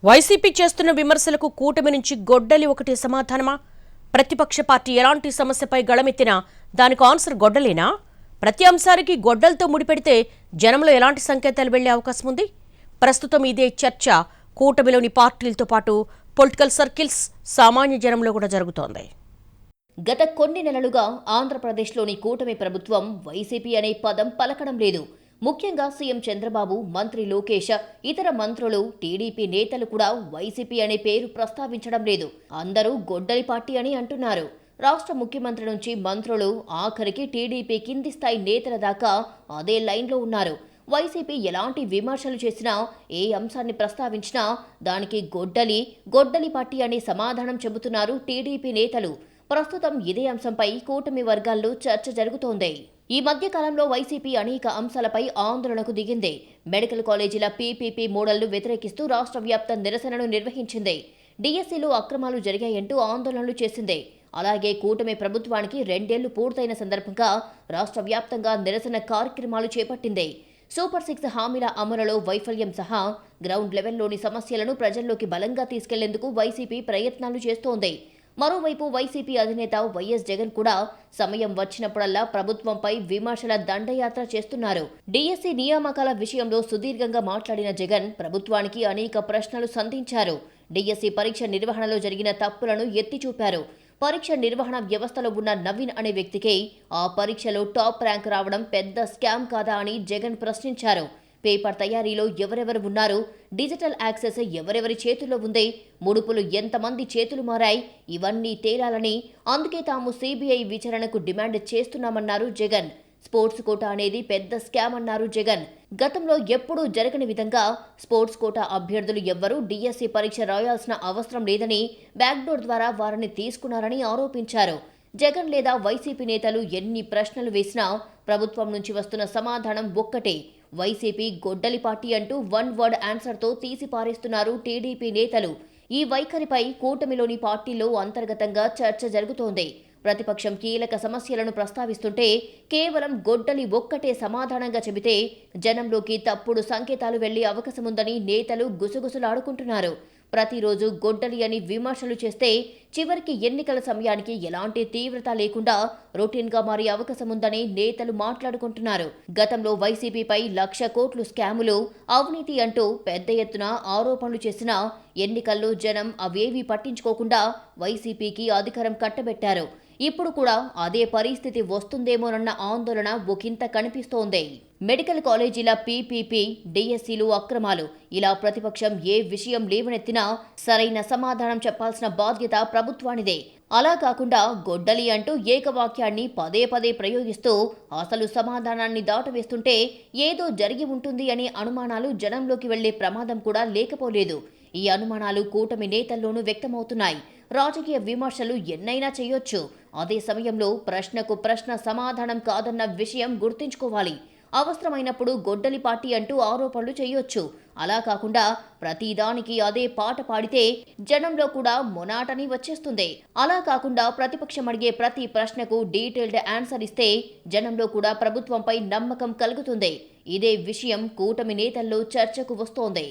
YCP చేస్తున్న విమర్శలకు కూటమి నుంచి గొడ్డలి ఒకటి సమాధానమా? ప్రతిపక్ష పార్టీ ఎలాంటి సమస్యపై గళమెత్తినా దానికి ఆన్సర్ గొడ్డలేనా? ప్రతి అంశానికి గొడ్డలతో ముడిపెడితే జనంలో ఎలాంటి సంకేతాలు వెళ్లే అవకాశం ఉంది? ప్రస్తుతం ఇదే చర్చ కూటమిలోని పార్టీలతో పాటు పొలిటికల్ సర్కిల్స్, సామాన్య జనంలో కూడా జరుగుతోంది. గత కొన్ని నెలలుగా ఆంధ్రప్రదేశ్లోని కూటమి ప్రభుత్వం వైసీపీ అనే పదం పలకడం లేదు. ముఖ్యంగా సీఎం చంద్రబాబు, మంత్రి లోకేష్, ఇతర మంత్రులు, టీడీపీ నేతలు కూడా వైసీపీ అనే పేరు ప్రస్తావించడం లేదు. అందరూ గొడ్డలి పార్టీ అని అంటున్నారు. రాష్ట్ర ముఖ్యమంత్రి నుంచి మంత్రులు, ఆఖరికి టీడీపీ కింది స్థాయి నేతల దాకా అదే లైన్లో ఉన్నారు. వైసీపీ ఎలాంటి విమర్శలు చేసినా, ఏ అంశాన్ని ప్రస్తావించినా దానికి గొడ్డలి పార్టీ అనే సమాధానం చెబుతున్నారు టీడీపీ నేతలు. ప్రస్తుతం ఇదే అంశంపై కూటమి వర్గాల్లో చర్చ జరుగుతోంది. ఈ మధ్య కాలంలో వైసీపీ అనేక అంశాలపై ఆందోళనకు దిగింది. మెడికల్ కాలేజీల పీపీపీ మోడల్ను వ్యతిరేకిస్తూ రాష్ట్ర వ్యాప్త నిరసనలు నిర్వహించింది. డిఎస్సీలో అక్రమాలు జరిగాయంటూ ఆందోళనలు చేసింది. అలాగే కూటమి ప్రభుత్వానికి 2 ఏళ్లు పూర్తయిన సందర్భంగా రాష్ట్ర వ్యాప్తంగా నిరసన కార్యక్రమాలు చేపట్టింది. సూపర్ 6 హామీల అమలులో వైఫల్యం సహా గ్రౌండ్ లెవెల్లోని సమస్యలను ప్రజల్లోకి బలంగా తీసుకెళ్లేందుకు వైసీపీ ప్రయత్నాలు చేస్తోంది. మరోవైపు వైసీపీ అధినేత వైఎస్ జగన్ కూడా సమయం వచ్చినప్పుడల్లా ప్రభుత్వంపై విమర్శల దండయాత్ర చేస్తున్నారు. డిఎస్సీ నియామకాల విషయంలో సుదీర్ఘంగా మాట్లాడిన జగన్ ప్రభుత్వానికి అనేక ప్రశ్నలు సంధించారు. డిఎస్సీ పరీక్ష నిర్వహణలో జరిగిన తప్పులను ఎత్తి చూపారు. పరీక్ష నిర్వహణ వ్యవస్థలో ఉన్న నవీన్ అనే వ్యక్తికి ఆ పరీక్షలో టాప్ ర్యాంక్ రావడం పెద్ద స్కామ్ కాదా అని జగన్ ప్రశ్నించారు. పేపర్ తయారీలో ఎవరెవరు ఉన్నారు, డిజిటల్ యాక్సెస్ ఎవరెవరి చేతుల్లో ఉంది, ముడుపులు ఎంతమంది చేతులు మారాయి, ఇవన్నీ తేలాలని అందుకే తాము సిబిఐ విచారణకు డిమాండ్ చేస్తున్నామన్నారు జగన్. స్పోర్ట్స్ కోటా అనేది పెద్ద స్కామ్ అన్నారు జగన్. గతంలో ఎప్పుడూ జరగని విధంగా స్పోర్ట్స్ కోటా అభ్యర్థులు ఎవ్వరూ డిఎస్సీ పరీక్ష రాయాల్సిన అవసరం లేదని బ్యాక్డోర్ ద్వారా వారిని తీసుకున్నారని ఆరోపించారు. జగన్ లేదా వైసీపీ నేతలు ఎన్ని ప్రశ్నలు వేసినా ప్రభుత్వం నుంచి వస్తున్న సమాధానం ఒక్కటే: వైసీపీ గొడ్డలి పార్టీ అంటూ వన్ వర్డ్ ఆన్సర్తో తీసిపారేస్తున్నారు టీడీపీ నేతలు. ఈ వైఖరిపై కూటమిలోని పార్టీల్లో అంతర్గతంగా చర్చ జరుగుతోంది. ప్రతిపక్షం కీలక సమస్యలను ప్రస్తావిస్తుంటే కేవలం గొడ్డలి ఒక్కటే సమాధానంగా చెబితే జనంలోకి తప్పుడు సంకేతాలు వెళ్లే అవకాశముందని నేతలు గుసగుసలాడుకుంటున్నారు. ప్రతిరోజు గొడ్డలి అని విమర్శలు చేస్తే చివరికి ఎన్నికల సమయానికి ఎలాంటి తీవ్రత లేకుండా రొటీన్గా మారే అవకాశముందని నేతలు మాట్లాడుకుంటున్నారు. గతంలో వైసీపీపై 1,00,000 కోట్లు స్కాములు, అవినీతి అంటూ పెద్ద ఎత్తున ఆరోపణలు చేసినా ఎన్నికల్లో జనం అవేవీ పట్టించుకోకుండా వైసీపీకి అధికారం కట్టబెట్టారు. ఇప్పుడు కూడా అదే పరిస్థితి వస్తుందేమోనన్న ఆందోళన ఒకంత కనిపిస్తోంది. మెడికల్ కాలేజీల పీపీపీ, డిఎస్సీలు అక్రమాలు, ఇలా ప్రతిపక్షం ఏ విషయం లేవనెత్తినా సరైన సమాధానం చెప్పాల్సిన బాధ్యత ప్రభుత్వానిదే. అలా కాకుండా గొడ్డలి అంటూ ఏకవాక్యాన్ని పదే పదే ప్రయోగిస్తూ అసలు సమాధానాన్ని దాటవేస్తుంటే ఏదో జరిగి ఉంటుంది అనే అనుమానాలు జనంలోకి వెళ్లే ప్రమాదం కూడా లేకపోలేదు. ఈ అనుమానాలు కూటమి నేతల్లోనూ వ్యక్తమవుతున్నాయి. రాజకీయ విమర్శలు ఎన్నైనా చేయొచ్చు. అదే సమయంలో ప్రశ్నకు ప్రశ్న సమాధానం కాదన్న విషయం గుర్తుంచుకోవాలి. అవసరమైనప్పుడు గొడ్డలి పార్టీ అంటూ ఆరోపణలు చేయొచ్చు. అలా కాకుండా ప్రతిదానికి అదే పాట పాడితే జనంలో కూడా మొనాటని వచ్చేస్తుంది. అలా కాకుండా ప్రతిపక్షం అడిగే ప్రతి ప్రశ్నకు డీటెయిల్డ్ ఆన్సర్ ఇస్తే జనంలో కూడా ప్రభుత్వంపై నమ్మకం కలుగుతుంది. ఇదే విషయం కూటమి నేతల్లో చర్చకు వస్తోంది.